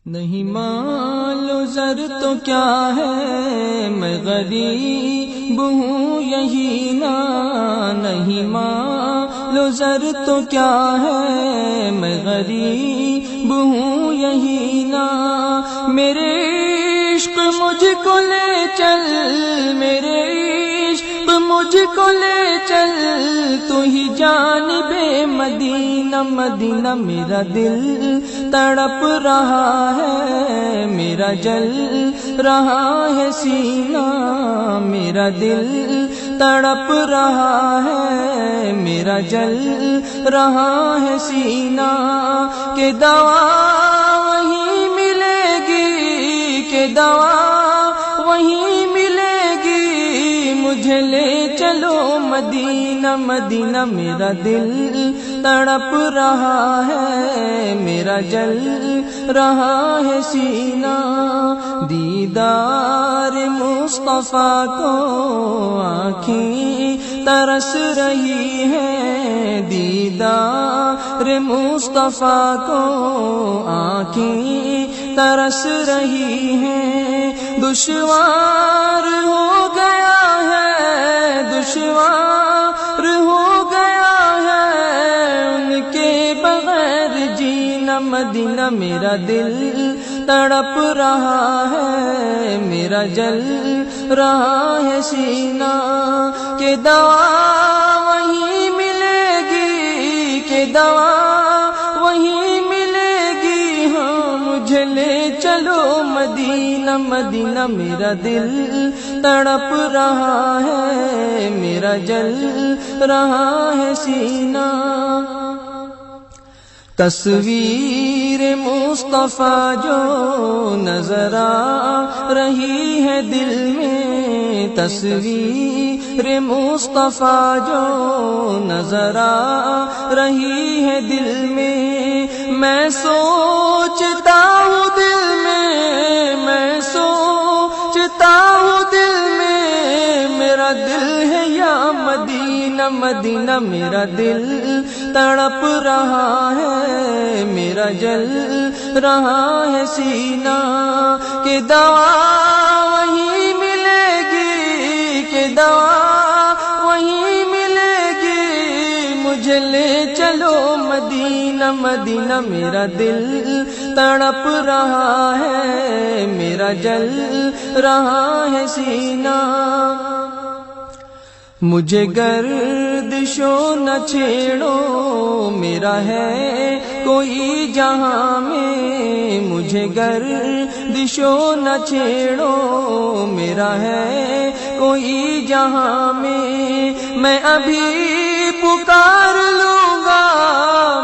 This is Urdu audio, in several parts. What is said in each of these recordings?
نہیں مال و زر تو کیا ہے، میں غریب ہوں یہی نا۔ نہیں مال و زر تو کیا ہے، میں غریب ہوں یہی نا۔ میرے عشق مجھ کو لے چل، میرے عشق مجھ کو لے چل، تو ہی جانب مدینہ مدینہ۔ میرا دل تڑپ رہا ہے، میرا جل رہا ہے سینہ۔ میرا دل تڑپ رہا ہے، میرا جل رہا ہے سینہ۔ کہ دوا وہیں ملے گی، کہ دوا وہیں ملے گی، مجھے لے چلو مدینہ مدینہ۔ میرا دل تڑپ رہا ہے، میرا جل رہا ہے سینہ۔ دیدار مصطفیٰ کو آنکھیں ترس رہی ہیں، دیدار مصطفیٰ کو آنکھیں ترس رہی ہیں۔ دشوار ہو گیا ہے، دشوار ہو گیا ہے، ان کے بغیر جینا مدینہ۔ میرا دل تڑپ رہا ہے، میرا جل رہا ہے سینہ۔ کہ دوا وہیں ملے گی، کہ دوا وہیں ملے گی، ہاں مجھے لے چلو مدینہ مدینہ۔ میرا دل تڑپ رہا ہے، میرا جل رہا ہے سینہ۔ تصویر مصطفیٰ جو نظر آ رہی ہے دل میں، تصویر مصطفیٰ جو نظر آ رہی ہے دل میں۔ میں سوچتا ہوں دل میں، میں سوچتا ہوں دل میں، میرا دل ہے یا مدینہ مدینہ۔ میرا دل تڑپ رہا ہے، میرا جل رہا ہے سینہ۔ کہ دوا وہیں ملے گی، کہ دوا وہیں ملے گی، مجھے لے چلو مدینہ مدینہ۔ میرا دل تڑپ رہا ہے، میرا جل رہا ہے سینہ۔ مجھے گردشو نہ چھیڑو، میرا ہے کوئی جہاں میں، مجھے گردشو نہ چھیڑو، میرا ہے کوئی جہاں میں۔ میں ابھی پکار لوں گا،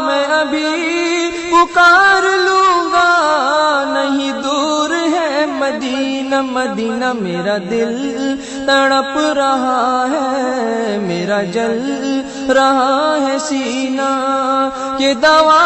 میں ابھی پکار لوں گا، نہیں دور ہے مدینہ مدینہ۔ میرا دل تڑپ رہا ہے، میرا جل رہا ہے سینہ۔ کہ دوا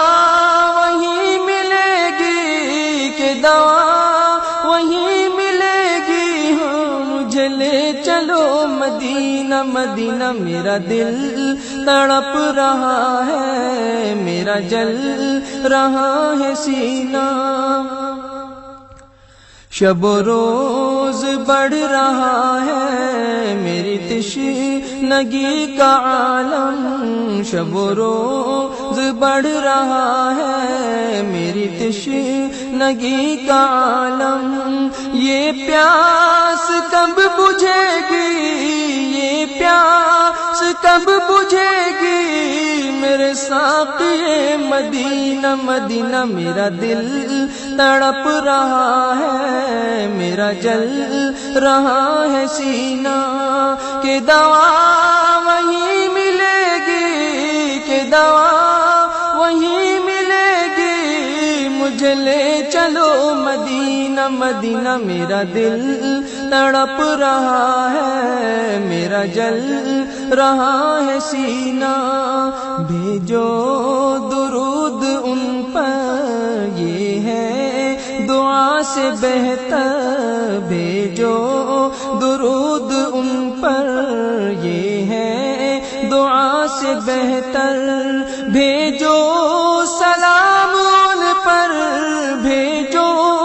وہیں ملے گی، کہ دوا وہیں ملے گی، ہاں مجھے لے چلو مدینہ مدینہ۔ میرا دل تڑپ رہا ہے، میرا جل رہا ہے سینہ۔ شب و روز بڑھ رہا ہے میری تشنگی کا عالم، شب و روز بڑھ رہا ہے میری تشنگی کا عالم۔ یہ پیاس کب بجھے گی، یہ پیاس کب بجھے گی، میرے ساقی مدینہ مدینہ۔ میرا دل تڑپ رہا ہے، میرا جل رہا ہے سینہ۔ کہ دوا وہیں ملے گی، کہ دوا وہیں ملے گی، مجھے لے چلو مدینہ مدینہ۔ میرا دل تڑپ رہا ہے، میرا جل رہا ہے سینہ۔ بھیجو درود ان پر، یہ ہے دعا سے بہتر، بھیجو درود ان پر، یہ ہے دعا سے بہتر۔ بھیجو سلام ان پر، بھیجو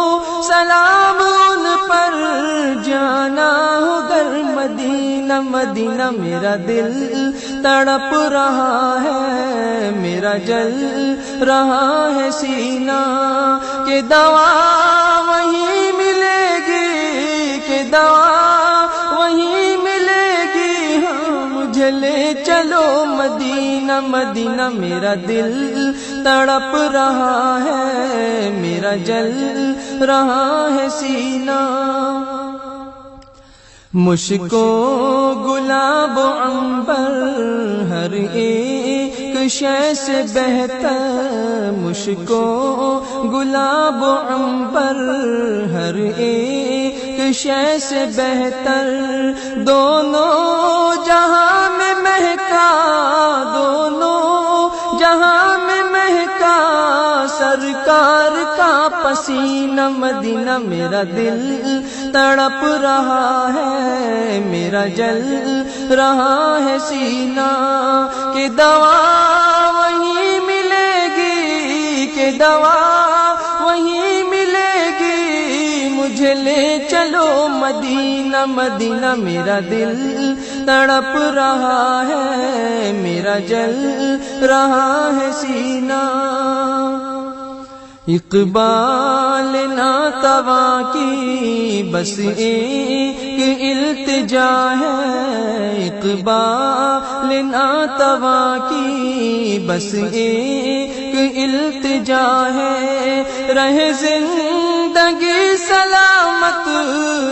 مدینہ مدینہ میرا دل تڑپ رہا ہے، میرا جل رہا ہے سینہ، کہ دوا وہیں ملے گی، کہ دوا وہیں ملے گی، ہاں مجھے لے چلو مدینہ مدینہ میرا دل تڑپ رہا ہے، میرا جل رہا ہے سینہ۔ مشک و گلاب و عنبر ہر ایک شے سے بہتر، مشک و گلاب و عنبر ہر ایک شے سے بہتر، دونوں جہاں میں مہکا، دونوں جہاں میں مہکا سرکار کا پسینہ، مدینہ میرا دل تڑپ رہا ہے، میرا جل رہا ہے سینہ، کہ دوا وہیں ملے گی، کہ دوا وہیں ملے گی، مجھے لے چلو مدینہ مدینہ میرا دل تڑپ رہا ہے، میرا جل رہا ہے سینہ۔ اقبال ناتواں کی بس ایک التجا ہے، اقبال ناتواں کی بس ایک التجا ہے، رہے زندگی سلامت،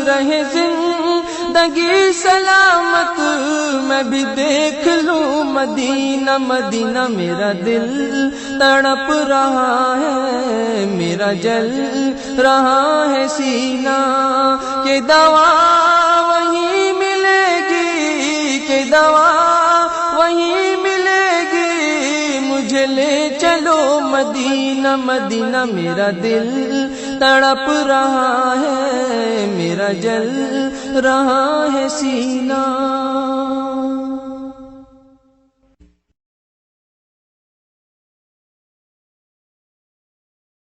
رہے زندگی سلامت، میں بھی دیکھ لوں مدینہ مدینہ میرا دل تڑپ رہا ہے، میرا جل رہا ہے سینہ، کہ دوا وہیں ملے گی، کہ دوا وہیں ملے گی، مجھے لے چلو مدینہ مدینہ میرا دل تڑپ رہا ہے، میرا جل رہا ہے سینہ۔